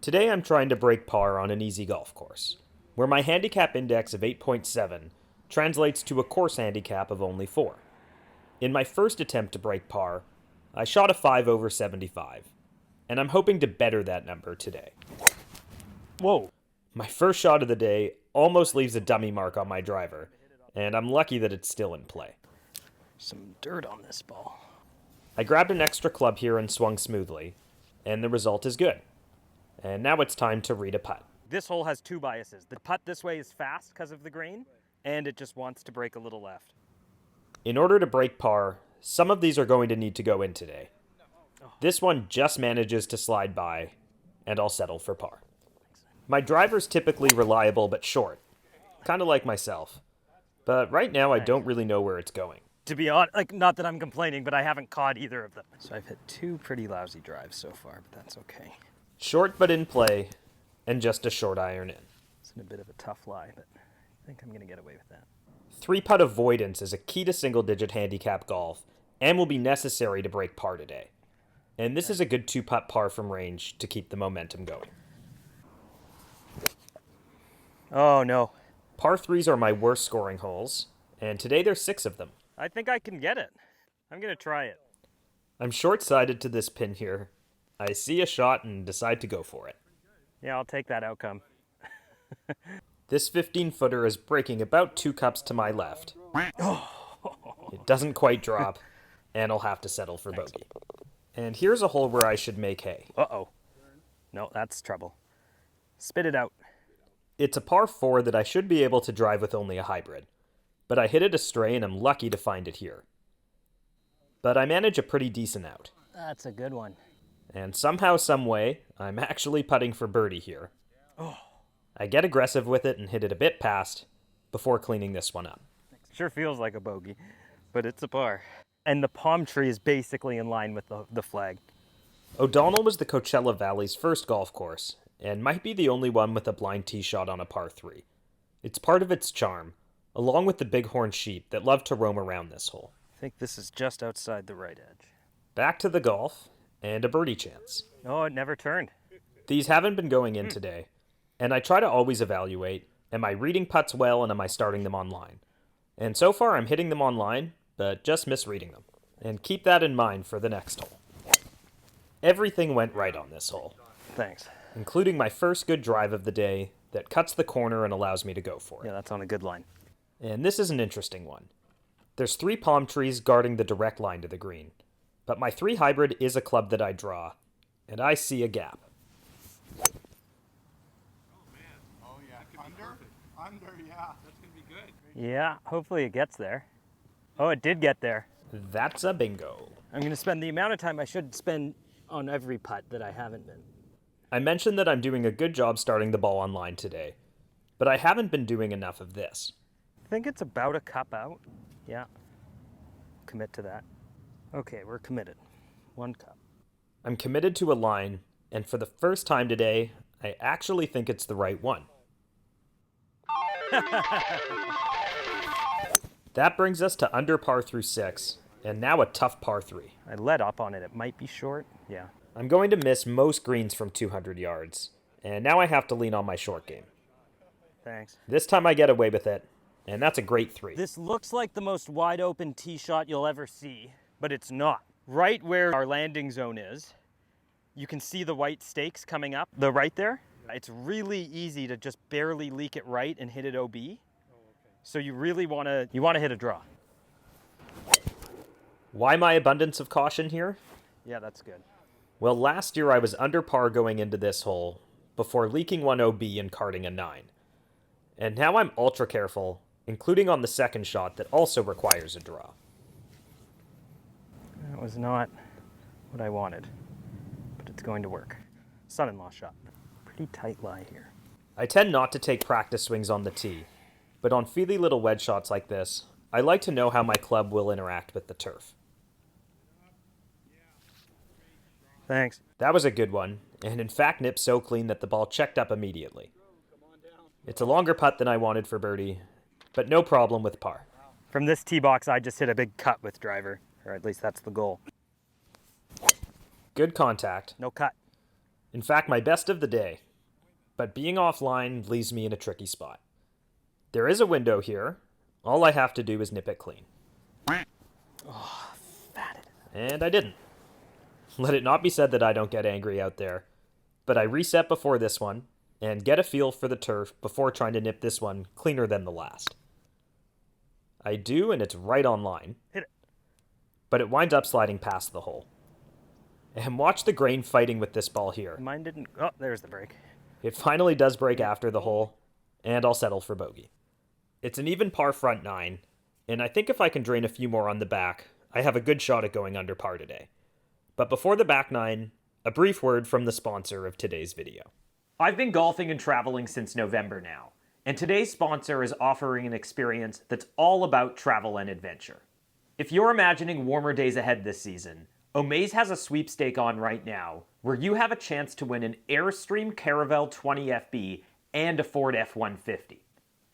Today I'm trying to break par on an easy golf course, where my handicap index of 8.7 translates to a course handicap of only 4. In my first attempt to break par, I shot a 5 over 75, and I'm hoping to better that number today. Whoa. My first shot of the day almost leaves a dummy mark on my driver, and I'm lucky that it's still in play. Some dirt on this ball. I grabbed an extra club here and swung smoothly, and the result is good. And now it's time to read a putt. This hole has two biases. The putt this way is fast because of the green, and it just wants to break a little left. In order to break par, some of these are going to need to go in today. This one just manages to slide by, and I'll settle for par. My driver's typically reliable but short, kind of like myself. But right now I don't really know where it's going. To be honest, not that I'm complaining, but I haven't caught either of them. So I've hit two pretty lousy drives so far, but that's okay. Short but in play, and just a short iron in. It's in a bit of a tough lie, but I think I'm going to get away with that. 3-putt avoidance is a key to single-digit handicap golf, and will be necessary to break par today. And this is a good 2-putt par from range to keep the momentum going. Oh, no. Par 3s are my worst scoring holes, and today there's 6 of them. I think I can get it. I'm going to try it. I'm short-sighted to this pin here. I see a shot and decide to go for it. Yeah, I'll take that outcome. This 15-footer is breaking about 2 cups to my left. It doesn't quite drop, and I'll have to settle for bogey. And here's a hole where I should make hay. Uh-oh. No, that's trouble. Spit it out. It's a par 4 that I should be able to drive with only a hybrid, but I hit it astray and I'm lucky to find it here. But I manage a pretty decent out. That's a good one. And somehow, someway, I'm actually putting for birdie here. Oh. I get aggressive with it and hit it a bit past before cleaning this one up. Sure feels like a bogey, but it's a par. And the palm tree is basically in line with the flag. O'Donnell was the Coachella Valley's first golf course, and might be the only one with a blind tee shot on a par 3. It's part of its charm, along with the bighorn sheep that love to roam around this hole. I think this is just outside the right edge. Back to the golf, and a birdie chance. Oh, it never turned. These haven't been going in today, and I try to always evaluate, am I reading putts well and am I starting them online? And so far I'm hitting them online, but just misreading them. And keep that in mind for the next hole. Everything went right on this hole. Thanks. Including my first good drive of the day that cuts the corner and allows me to go for it. Yeah, that's on a good line. And this is an interesting one. There's 3 palm trees guarding the direct line to the green, but my 3 hybrid is a club that I draw, and I see a gap. Oh man. Oh yeah. Under, yeah. That's gonna be good. Yeah, hopefully it gets there. Oh, it did get there. That's a bingo. I'm going to spend the amount of time I should spend on every putt that I haven't been. I mentioned that I'm doing a good job starting the ball online today, but I haven't been doing enough of this. I think it's about a cup out. Yeah. Commit to that. Okay, we're committed. 1 cup. I'm committed to a line, and for the first time today, I actually think it's the right one. That brings us to under par through 6, and now a tough par 3. I let up on it. It might be short. Yeah. I'm going to miss most greens from 200 yards, and now I have to lean on my short game. Thanks. This time I get away with it, and that's a great 3. This looks like the most wide open tee shot you'll ever see, but it's not. Right where our landing zone is, you can see the white stakes coming up. The right there. It's really easy to just barely leak it right and hit it OB. So you really want to hit a draw. Why my abundance of caution here? Yeah, that's good. Well, last year I was under par going into this hole before leaking one OB and carding a 9. And now I'm ultra careful, including on the second shot that also requires a draw. That was not what I wanted, but it's going to work. Son-in-law shot. Pretty tight lie here. I tend not to take practice swings on the tee, but on feely little wedge shots like this, I like to know how my club will interact with the turf. Thanks. That was a good one, and in fact nipped so clean that the ball checked up immediately. It's a longer putt than I wanted for birdie, but no problem with par. From this tee box, I just hit a big cut with driver, or at least that's the goal. Good contact. No cut. In fact, my best of the day. But being offline leaves me in a tricky spot. There is a window here. All I have to do is nip it clean. Oh, fatted. And I didn't. Let it not be said that I don't get angry out there. But I reset before this one, and get a feel for the turf before trying to nip this one cleaner than the last. I do, and it's right on line. Hit it. But it winds up sliding past the hole. And watch the grain fighting with this ball here. Mine didn't. Oh, there's the break. It finally does break after the hole, and I'll settle for bogey. It's an even par front 9, and I think if I can drain a few more on the back, I have a good shot at going under par today. But before the back 9, a brief word from the sponsor of today's video. I've been golfing and traveling since November now, and today's sponsor is offering an experience that's all about travel and adventure. If you're imagining warmer days ahead this season, Omaze has a sweepstake on right now where you have a chance to win an Airstream Caravelle 20FB and a Ford F-150.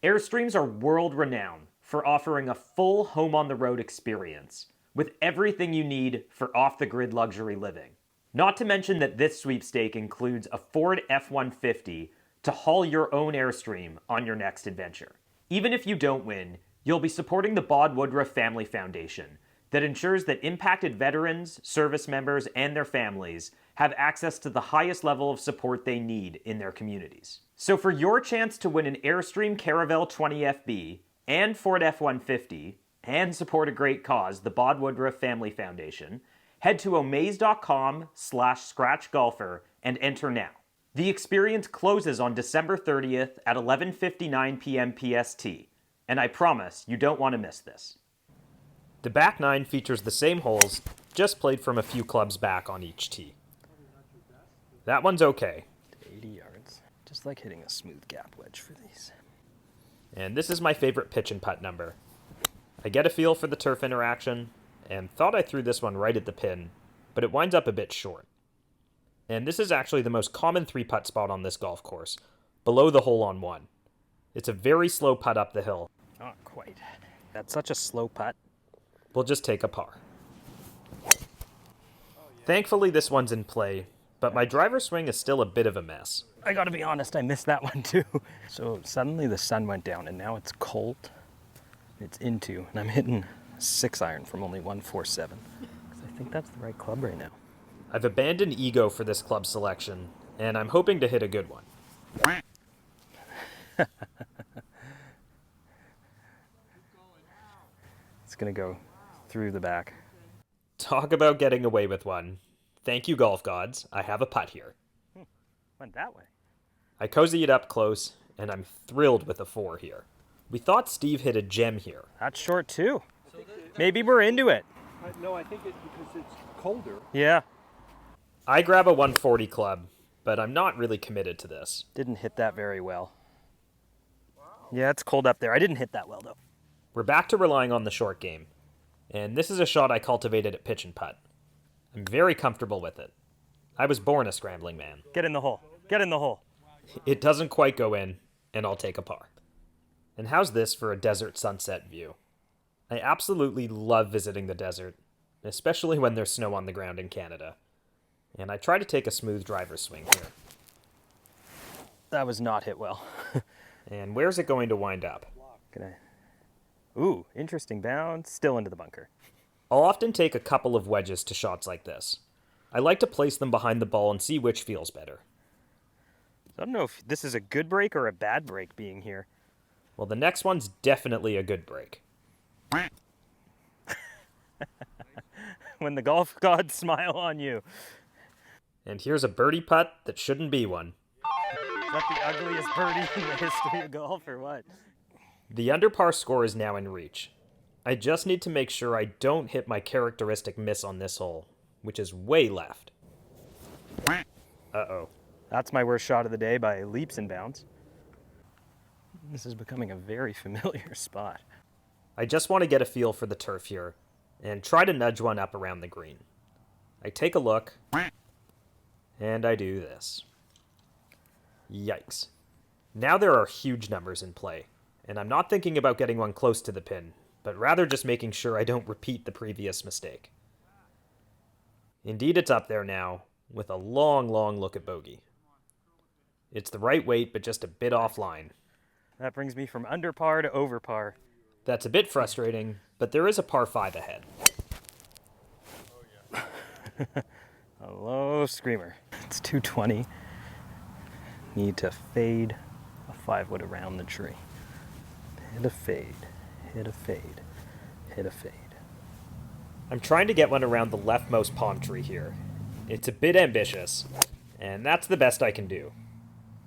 Airstreams are world-renowned for offering a full home-on-the-road experience with everything you need for off-the-grid luxury living. Not to mention that this sweepstake includes a Ford F-150 to haul your own Airstream on your next adventure. Even if you don't win, you'll be supporting the Bod Woodruff Family Foundation that ensures that impacted veterans, service members, and their families have access to the highest level of support they need in their communities. So for your chance to win an Airstream Caravelle 20FB and Ford F-150 and support a great cause, the Bod Woodruff Family Foundation, head to omaze.com/scratchgolfer and enter now. The experience closes on December 30th at 11:59 p.m. PST, and I promise you don't want to miss this. The back 9 features the same holes, just played from a few clubs back on each tee. That one's okay. 80 yards. Just like hitting a smooth gap wedge for these. And this is my favorite pitch and putt number. I get a feel for the turf interaction, and thought I threw this one right at the pin, but it winds up a bit short. And this is actually the most common 3-putt spot on this golf course, below the hole on 1. It's a very slow putt up the hill. Not quite. That's such a slow putt. We'll just take a par. Thankfully, this one's in play, but my driver swing is still a bit of a mess. I gotta be honest, I missed that one too. So suddenly the sun went down and now it's cold. It's into, and I'm hitting a 6-iron from only 147. Because I think that's the right club right now. I've abandoned ego for this club selection, and I'm hoping to hit a good one. It's gonna go through the back. Talk about getting away with one. Thank you, golf gods. I have a putt here. Went that way. I cozy it up close, and I'm thrilled with a 4 here. We thought Steve hit a gem here. That's short too. Maybe we're into it. No, I think it's because it's colder. Yeah. I grab a 140 club, but I'm not really committed to this. Didn't hit that very well. Yeah, it's cold up there. I didn't hit that well though. We're back to relying on the short game, and this is a shot I cultivated at pitch and putt. I'm very comfortable with it. I was born a scrambling man. Get in the hole. Get in the hole. It doesn't quite go in, and I'll take a par. And how's this for a desert sunset view? I absolutely love visiting the desert, especially when there's snow on the ground in Canada. And I try to take a smooth driver's swing here. That was not hit well. And where's it going to wind up? Ooh, interesting bounce. Still into the bunker. I'll often take a couple of wedges to shots like this. I like to place them behind the ball and see which feels better. I don't know if this is a good break or a bad break being here. Well, the next one's definitely a good break. When the golf gods smile on you. And here's a birdie putt that shouldn't be one. Is that the ugliest birdie in the history of golf or what? The under par score is now in reach. I just need to make sure I don't hit my characteristic miss on this hole, which is way left. Uh-oh. That's my worst shot of the day by leaps and bounds. This is becoming a very familiar spot. I just want to get a feel for the turf here, and try to nudge one up around the green. I take a look, and I do this. Yikes. Now there are huge numbers in play, and I'm not thinking about getting one close to the pin, but rather just making sure I don't repeat the previous mistake. Indeed, it's up there now, with a long, long look at bogey. It's the right weight, but just a bit offline. That brings me from under par to over par. That's a bit frustrating, but there is a par 5 ahead. A low screamer. It's 220. Need to fade a 5-wood around the tree. Hit a fade, hit a fade, hit a fade. I'm trying to get one around the leftmost palm tree here. It's a bit ambitious, and that's the best I can do.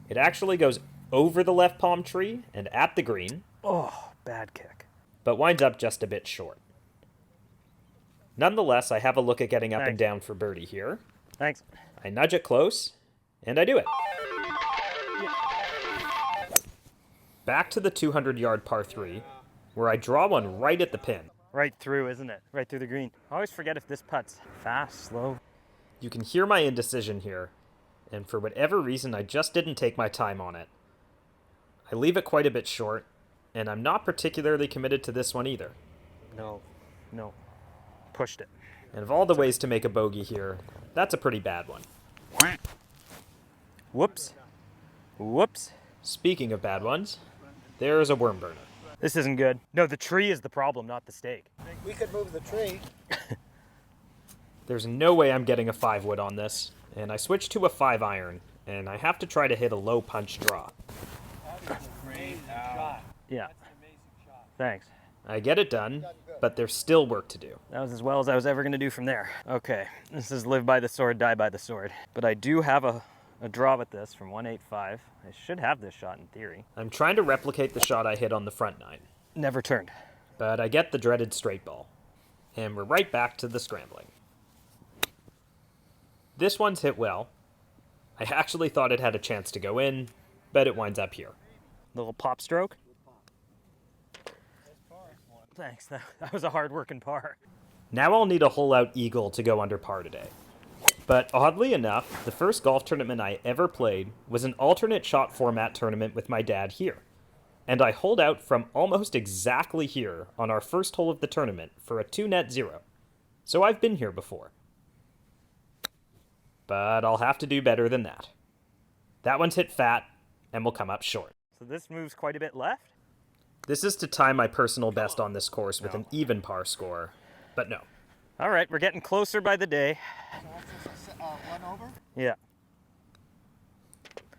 It actually goes over the left palm tree and at the green. Oh, bad kick. But winds up just a bit short. Nonetheless, I have a look at getting up and down for birdie here. Thanks. I nudge it close, and I do it. Back to the 200-yard par 3, where I draw one right at the pin. Right through, isn't it? Right through the green. I always forget if this putt's fast, slow. You can hear my indecision here, and for whatever reason, I just didn't take my time on it. I leave it quite a bit short, and I'm not particularly committed to this one either. No. Pushed it. And of all the ways to make a bogey here, that's a pretty bad one. Whoops. Whoops. Speaking of bad ones, there's a worm burner. This isn't good. No, the tree is the problem, not the stake. We could move the tree. There's no way I'm getting a 5-wood on this, and I switch to a 5-iron, and I have to try to hit a low punch draw. Great shot. Yeah. That's an amazing shot. Thanks. I get it done, but there's still work to do. That was as well as I was ever going to do from there. Okay, this is live by the sword, die by the sword. But I do have a draw with this from 185. I should have this shot in theory. I'm trying to replicate the shot I hit on the front 9. Never turned. But I get the dreaded straight ball. And we're right back to the scrambling. This one's hit well. I actually thought it had a chance to go in, but it winds up here. Little pop stroke. Thanks, that was a hard-working par. Now I'll need a hole-out eagle to go under par today. But oddly enough, the first golf tournament I ever played was an alternate shot format tournament with my dad here. And I holed out from almost exactly here on our first hole of the tournament for a 2-net 0. So I've been here before. But I'll have to do better than that. That one's hit fat and will come up short. So this moves quite a bit left? This is to tie my personal best on this course with an even par score, but no. All right, we're getting closer by the day. So what's this, one over? Yeah.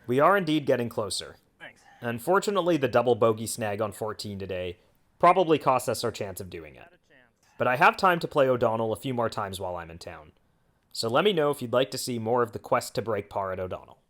We are indeed getting closer. Thanks. Unfortunately, the double bogey snag on 14 today probably cost us our chance of doing it. But I have time to play O'Donnell a few more times while I'm in town. So let me know if you'd like to see more of the quest to break par at O'Donnell.